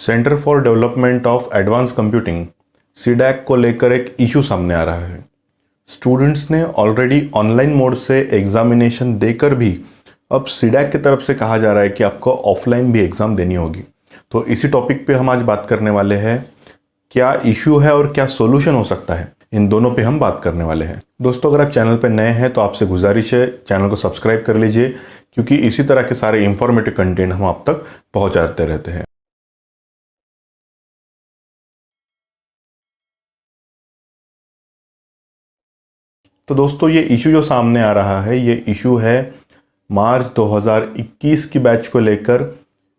Centre for development of advance computing CDAC को लेकर एक इशू सामने आ रहा है। स्टूडेंट्स ने ऑलरेडी ऑनलाइन मोड से एग्जामिनेशन देकर भी अब सीडैक की तरफ से कहा जा रहा है कि आपको ऑफलाइन भी एग्ज़ाम देनी होगी। तो इसी टॉपिक पे हम आज बात करने वाले हैं, क्या इशू है और क्या सोल्यूशन हो सकता है, इन दोनों पे हम बात करने वाले हैं। दोस्तों, अगर आप चैनल पर नए हैं तो आपसे गुजारिश है चैनल को सब्सक्राइब कर लीजिए, क्योंकि इसी तरह के सारे इंफॉर्मेटिव कंटेंट हम आप तक पहुंचाते रहते हैं। तो दोस्तों, ये इशू जो सामने आ रहा है, ये इशू है मार्च 2021 की बैच को लेकर।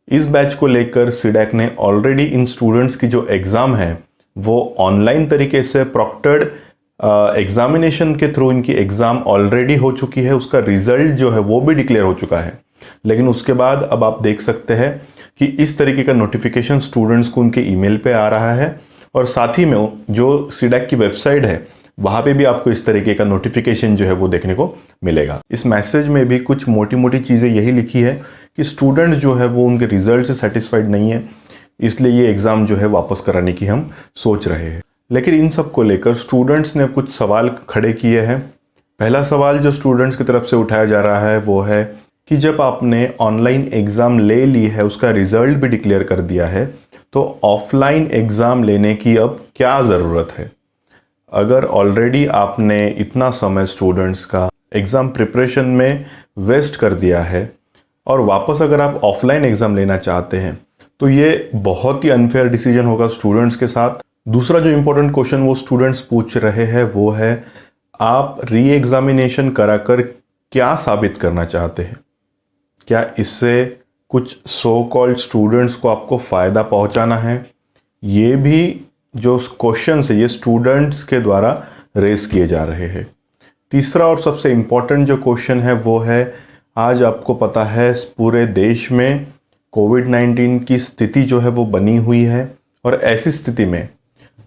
इस बैच को लेकर सीडैक ने ऑलरेडी इन स्टूडेंट्स की जो एग्ज़ाम है वो ऑनलाइन तरीके से प्रॉक्टर्ड एग्जामिनेशन के थ्रू इनकी एग्ज़ाम ऑलरेडी हो चुकी है। उसका रिजल्ट जो है वो भी डिक्लेयर हो चुका है। लेकिन उसके बाद अब आप देख सकते हैं कि इस तरीके का नोटिफिकेशन स्टूडेंट्स को उनके ईमेल पे आ रहा है, और साथ ही में जो सीडैक की वेबसाइट है वहाँ पे भी आपको इस तरीके का नोटिफिकेशन जो है वो देखने को मिलेगा। इस मैसेज में भी कुछ मोटी मोटी चीज़ें यही लिखी है कि स्टूडेंट जो है वो उनके रिजल्ट से सेटिस्फाइड नहीं है, इसलिए ये एग्ज़ाम जो है वापस कराने की हम सोच रहे हैं। लेकिन इन सब को लेकर स्टूडेंट्स ने कुछ सवाल खड़े किए हैं। पहला सवाल जो स्टूडेंट्स की तरफ से उठाया जा रहा है वो है कि जब आपने ऑनलाइन एग्ज़ाम ले ली है, उसका रिजल्ट भी डिक्लेयर कर दिया है, तो ऑफलाइन एग्ज़ाम लेने की अब क्या ज़रूरत है। अगर ऑलरेडी आपने इतना समय स्टूडेंट्स का एग्ज़ाम प्रिपरेशन में वेस्ट कर दिया है और वापस अगर आप ऑफलाइन एग्ज़ाम लेना चाहते हैं, तो ये बहुत ही अनफेयर डिसीजन होगा स्टूडेंट्स के साथ। दूसरा जो इम्पोर्टेंट क्वेश्चन वो स्टूडेंट्स पूछ रहे हैं वो है, आप री एग्ज़ामिनेशन कराकर क्या साबित करना चाहते हैं। क्या इससे कुछ सो कॉल्ड स्टूडेंट्स को आपको फ़ायदा पहुंचाना है। ये भी जो क्वेश्चन है ये स्टूडेंट्स के द्वारा रेस किए जा रहे हैं। तीसरा और सबसे इम्पोर्टेंट जो क्वेश्चन है वो है, आज आपको पता है पूरे देश में कोविड-19 की स्थिति जो है वो बनी हुई है, और ऐसी स्थिति में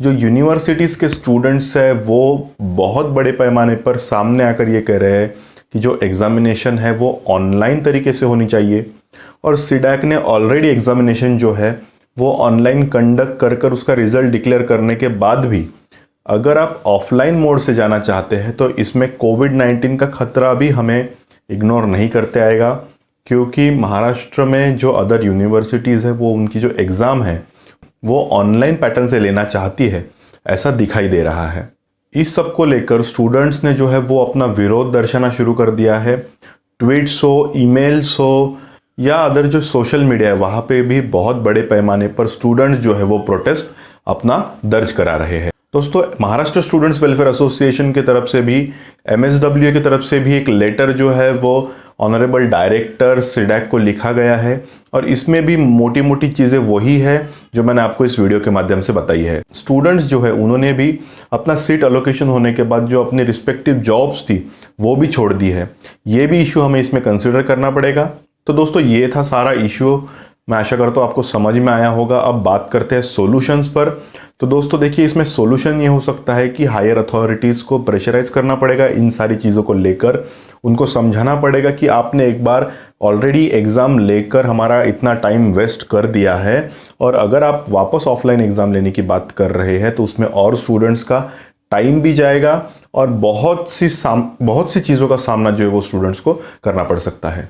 जो यूनिवर्सिटीज़ के स्टूडेंट्स है वो बहुत बड़े पैमाने पर सामने आकर ये कह रहे हैं कि जो एग्ज़ामिनेशन है वो ऑनलाइन तरीके से होनी चाहिए। और सीडैक ने ऑलरेडी एग्ज़ामिनेशन जो है वो ऑनलाइन कंडक्ट कर उसका रिजल्ट डिक्लेयर करने के बाद भी अगर आप ऑफलाइन मोड से जाना चाहते हैं तो इसमें कोविड-19 का खतरा भी हमें इग्नोर नहीं करते आएगा, क्योंकि महाराष्ट्र में जो अदर यूनिवर्सिटीज़ है वो उनकी जो एग्ज़ाम है वो ऑनलाइन पैटर्न से लेना चाहती है, ऐसा दिखाई दे रहा है। इस सब को लेकर स्टूडेंट्स ने जो है वो अपना विरोध दर्शाना शुरू कर दिया है। ट्वीट्स हो, ईमेल्स हो या अदर जो सोशल मीडिया है वहाँ पे भी बहुत बड़े पैमाने पर स्टूडेंट्स जो है वो प्रोटेस्ट अपना दर्ज करा रहे हैं। दोस्तों, महाराष्ट्र स्टूडेंट्स वेलफेयर एसोसिएशन की तरफ से भी, MSWA की तरफ से भी एक लेटर जो है वो ऑनरेबल डायरेक्टर सीडैक को लिखा गया है, और इसमें भी मोटी मोटी चीज़ें वही है जो मैंने आपको इस वीडियो के माध्यम से बताई है। स्टूडेंट्स जो है उन्होंने भी अपना सीट एलोकेशन होने के बाद जो अपनी रिस्पेक्टिव जॉब्स थी वो भी छोड़ दी है। ये भी इशू हमें इसमें कंसिडर करना पड़ेगा। तो दोस्तों, ये था सारा इशू। मैं आशा करता हूँ आपको समझ में आया होगा। अब बात करते हैं सॉल्यूशंस पर। तो दोस्तों देखिए, इसमें सॉल्यूशन ये हो सकता है कि हायर अथॉरिटीज़ को प्रेशराइज करना पड़ेगा इन सारी चीज़ों को लेकर। उनको समझाना पड़ेगा कि आपने एक बार ऑलरेडी एग्ज़ाम लेकर हमारा इतना टाइम वेस्ट कर दिया है, और अगर आप वापस ऑफलाइन एग्ज़ाम लेने की बात कर रहे हैं तो उसमें और स्टूडेंट्स का टाइम भी जाएगा, और बहुत सी चीज़ों का सामना जो है वो स्टूडेंट्स को करना पड़ सकता है।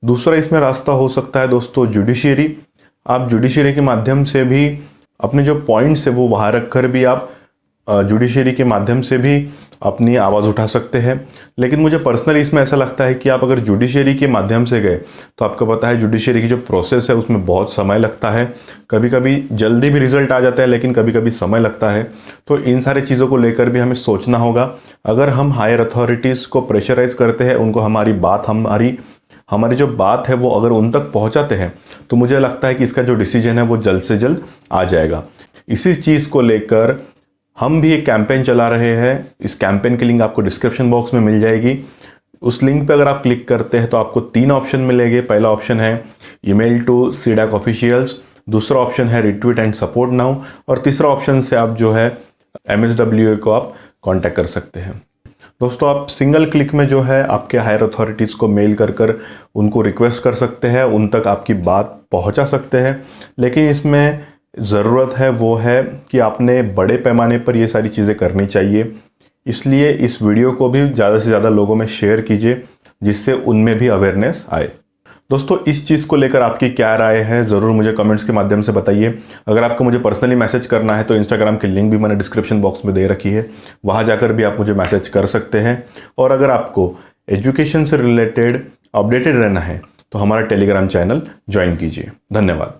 दूसरा इसमें रास्ता हो सकता है दोस्तों जुडिशियरी। आप जुडिशियरी के माध्यम से भी अपने जो पॉइंट्स है वो वहाँ रख कर भी आप जुडिशियरी के माध्यम से भी अपनी आवाज़ उठा सकते हैं। लेकिन मुझे पर्सनली इसमें ऐसा लगता है कि आप अगर जुडिशियरी के माध्यम से गए तो आपको पता है जुडिशियरी की जो प्रोसेस है उसमें बहुत समय लगता है। कभी कभी जल्दी भी रिजल्ट आ जाता है, लेकिन कभी कभी समय लगता है। तो इन सारी चीज़ों को लेकर भी हमें सोचना होगा। अगर हम हायर अथॉरिटीज़ को प्रेशराइज करते हैं, उनको हमारी जो बात है वो अगर उन तक पहुंचाते हैं, तो मुझे लगता है कि इसका जो डिसीजन है वो जल्द से जल्द आ जाएगा। इसी चीज़ को लेकर हम भी एक कैंपेन चला रहे हैं। इस कैंपेन की लिंक आपको डिस्क्रिप्शन बॉक्स में मिल जाएगी। उस लिंक पे अगर आप क्लिक करते हैं तो आपको 3 ऑप्शन मिलेंगे। पहला ऑप्शन है ईमेल टू सीडैक ऑफिशियल्स, दूसरा ऑप्शन है रिट्वीट एंड सपोर्ट नाउ, और तीसरा ऑप्शन से आप जो है MSWA को आप कॉन्टैक्ट कर सकते हैं। दोस्तों, आप सिंगल क्लिक में जो है आपके हायर अथॉरिटीज़ को मेल कर उनको रिक्वेस्ट कर सकते हैं, उन तक आपकी बात पहुंचा सकते हैं। लेकिन इसमें ज़रूरत है वो है कि आपने बड़े पैमाने पर ये सारी चीज़ें करनी चाहिए। इसलिए इस वीडियो को भी ज़्यादा से ज़्यादा लोगों में शेयर कीजिए, जिससे उनमें भी अवेयरनेस आए। दोस्तों, इस चीज़ को लेकर आपकी क्या राय है, ज़रूर मुझे कमेंट्स के माध्यम से बताइए। अगर आपको मुझे पर्सनली मैसेज करना है तो इंस्टाग्राम की लिंक भी मैंने डिस्क्रिप्शन बॉक्स में दे रखी है, वहाँ जाकर भी आप मुझे मैसेज कर सकते हैं। और अगर आपको एजुकेशन से रिलेटेड अपडेटेड रहना है तो हमारा टेलीग्राम चैनल ज्वाइन कीजिए। धन्यवाद।